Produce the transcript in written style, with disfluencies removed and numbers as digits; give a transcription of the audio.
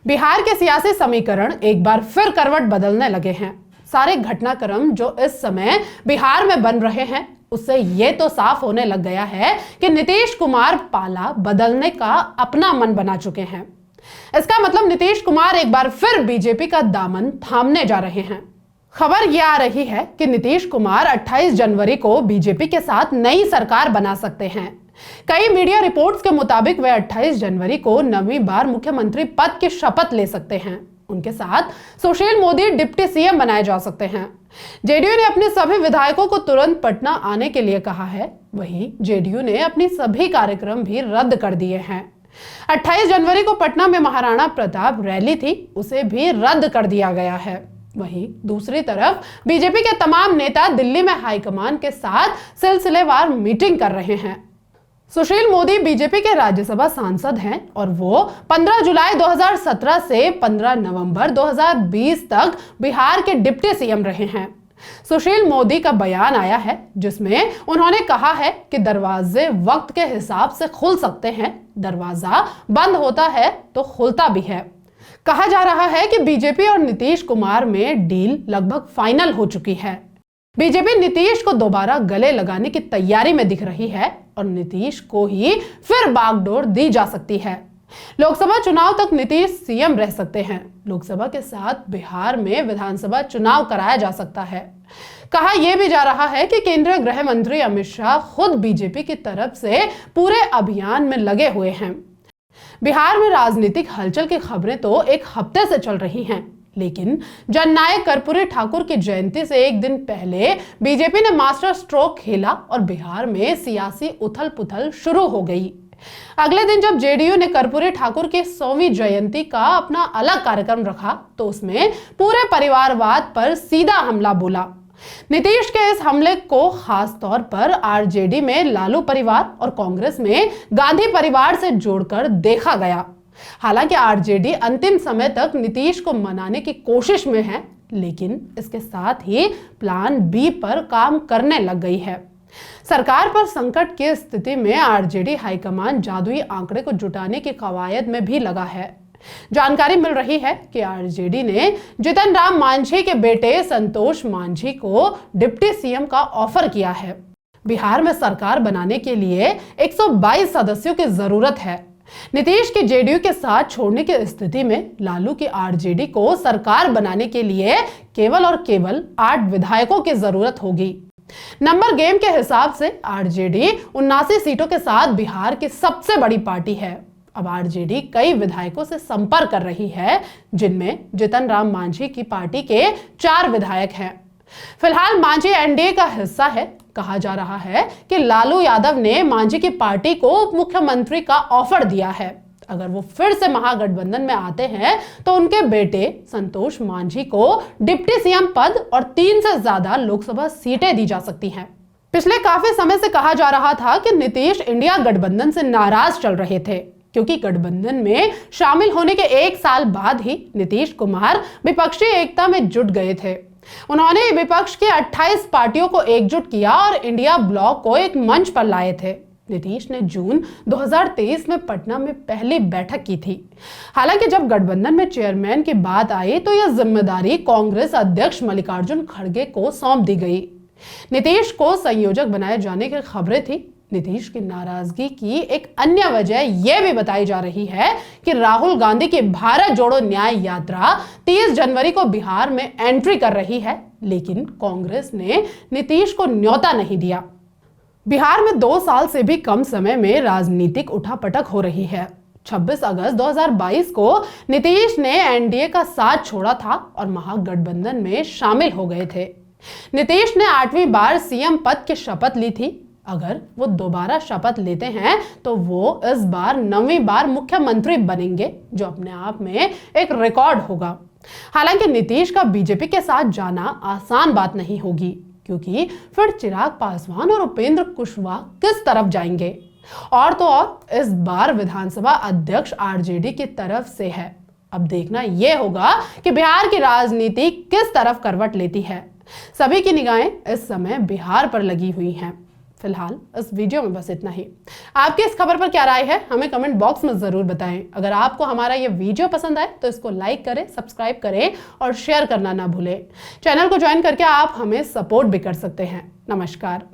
बिहार के सियासी समीकरण एक बार फिर करवट बदलने लगे हैं। सारे घटनाक्रम जो इस समय बिहार में बन रहे हैं, उससे ये तो साफ होने लग गया है कि नीतीश कुमार पाला बदलने का अपना मन बना चुके हैं। इसका मतलब नीतीश कुमार एक बार फिर बीजेपी का दामन थामने जा रहे हैं। खबर यह आ रही है कि नीतीश कुमार 28 जनवरी को बीजेपी के साथ नई सरकार बना सकते हैं। कई मीडिया रिपोर्ट्स के मुताबिक वे 28 जनवरी को 9वीं बार मुख्यमंत्री पद की शपथ ले सकते हैं। उनके साथ सुशील मोदी डिप्टी सीएम बनाए जा सकते हैं। जेडीयू ने अपने सभी विधायकों को तुरंत पटना आने के लिए कहा है। वहीं जेडीयू ने अपनी सभी कार्यक्रम भी रद्द कर दिए हैं। 28 जनवरी को पटना में महाराणा प्रताप रैली थी, उसे भी रद्द कर दिया गया है। वहीं दूसरी तरफ बीजेपी के तमाम नेता दिल्ली में हाईकमान के साथ सिलसिलेवार मीटिंग कर रहे हैं। सुशील मोदी बीजेपी के राज्यसभा सांसद हैं और वो 15 जुलाई 2017 से 15 नवंबर 2020 तक बिहार के डिप्टी सीएम रहे हैं। सुशील मोदी का बयान आया है जिसमें उन्होंने कहा है कि दरवाजे वक्त के हिसाब से खुल सकते हैं, दरवाजा बंद होता है तो खुलता भी है। कहा जा रहा है कि बीजेपी और नीतीश कुमार में डील लगभग फाइनल हो चुकी है। बीजेपी नीतीश को दोबारा गले लगाने की तैयारी में दिख रही है और नीतीश को ही फिर बागडोर दी जा सकती है। लोकसभा चुनाव तक नीतीश सीएम रह सकते हैं। लोकसभा के साथ बिहार में विधानसभा चुनाव कराया जा सकता है। कहा यह भी जा रहा है कि केंद्रीय गृह मंत्री अमित शाह खुद बीजेपी की तरफ से पूरे अभियान में लगे हुए हैं। बिहार में राजनीतिक हलचल की खबरें तो एक हफ्ते से चल रही हैं, लेकिन जननायक कर्पूरी ठाकुर की जयंती से एक दिन पहले बीजेपी ने मास्टर स्ट्रोक खेला और बिहार में सियासी उथल पुथल शुरू हो गई। अगले दिन जब जेडीयू ने कर्पूरी ठाकुर की 100वीं जयंती का अपना अलग कार्यक्रम रखा तो उसमें पूरे परिवारवाद पर सीधा हमला बोला। नीतीश के इस हमले को खास तौर पर आरजेडी में लालू परिवार और कांग्रेस में गांधी परिवार से जोड़कर देखा गया। हालांकि आरजेडी अंतिम समय तक नीतीश को मनाने की कोशिश में है, लेकिन इसके साथ ही प्लान बी पर काम करने लग गई है। सरकार पर संकट की स्थिति में आरजेडी हाईकमान जादुई आंकड़े को जुटाने की कवायद में भी लगा है। जानकारी मिल रही है कि आरजेडी ने जीतन राम मांझी के बेटे संतोष मांझी को डिप्टी सीएम का ऑफर किया है। बिहार में सरकार बनाने के लिए 122 सदस्यों की जरूरत है। नीतीश की जेडीयू के साथ छोड़ने की स्थिति में लालू की आरजेडी को सरकार बनाने के लिए केवल और केवल 8 विधायकों की जरूरत होगी। नंबर गेम के हिसाब से आरजेडी 79 सीटों के साथ बिहार की सबसे बड़ी पार्टी है। अब आरजेडी कई विधायकों से संपर्क कर रही है, जिनमें जीतन राम मांझी की पार्टी के 4 विधायक हैं। फिलहाल मांझी एनडीए का हिस्सा है। कहा जा रहा है कि लालू यादव ने मांझी की पार्टी को उप मुख्यमंत्री का ऑफर दिया है। अगर वो फिर से महागठबंधन में आते हैं तो उनके बेटे संतोष मांझी को डिप्टी सीएम पद और 3 से ज्यादा लोकसभा सीटें दी जा सकती हैं। पिछले काफी समय से कहा जा रहा था कि नीतीश इंडिया गठबंधन से नाराज चल रहे थे, क्योंकि गठबंधन में शामिल होने के 1 साल बाद ही नीतीश कुमार विपक्षी एकता में जुट गए थे। उन्होंने विपक्ष के 28 पार्टियों को एकजुट किया और इंडिया ब्लॉक को एक मंच पर लाए थे। नीतीश ने जून 2023 में पटना में पहली बैठक की थी। हालांकि जब गठबंधन में चेयरमैन की बात आई तो यह जिम्मेदारी कांग्रेस अध्यक्ष मल्लिकार्जुन खड़गे को सौंप दी गई। नीतीश को संयोजक बनाए जाने की खबरें थी। नीतीश की नाराजगी की एक अन्य वजह यह भी बताई जा रही है कि राहुल गांधी की भारत जोड़ो न्याय यात्रा 30 जनवरी को बिहार में एंट्री कर रही है, लेकिन कांग्रेस ने नीतीश को न्योता नहीं दिया। बिहार में 2 साल से भी कम समय में राजनीतिक उठापटक हो रही है। 26 अगस्त 2022 को नीतीश ने एनडीए का साथ छोड़ा था और महागठबंधन में शामिल हो गए थे। नीतीश ने 8वीं बार सीएम पद की शपथ ली थी। अगर वो दोबारा शपथ लेते हैं तो वो इस बार 9वीं बार मुख्यमंत्री बनेंगे, जो अपने आप में एक रिकॉर्ड होगा। हालांकि नीतीश का बीजेपी के साथ जाना आसान बात नहीं होगी, क्योंकि फिर चिराग पासवान और उपेंद्र कुशवाहा किस तरफ जाएंगे। और तो और इस बार विधानसभा अध्यक्ष आरजेडी की तरफ से है। अब देखना यह होगा कि बिहार की राजनीति किस तरफ करवट लेती है। सभी की निगाहें इस समय बिहार पर लगी हुई हैं। फिलहाल इस वीडियो में बस इतना ही। आपकी इस खबर पर क्या राय है हमें कमेंट बॉक्स में जरूर बताएं। अगर आपको हमारा ये वीडियो पसंद आए तो इसको लाइक करें, सब्सक्राइब करें और शेयर करना ना भूलें। चैनल को ज्वाइन करके आप हमें सपोर्ट भी कर सकते हैं। नमस्कार।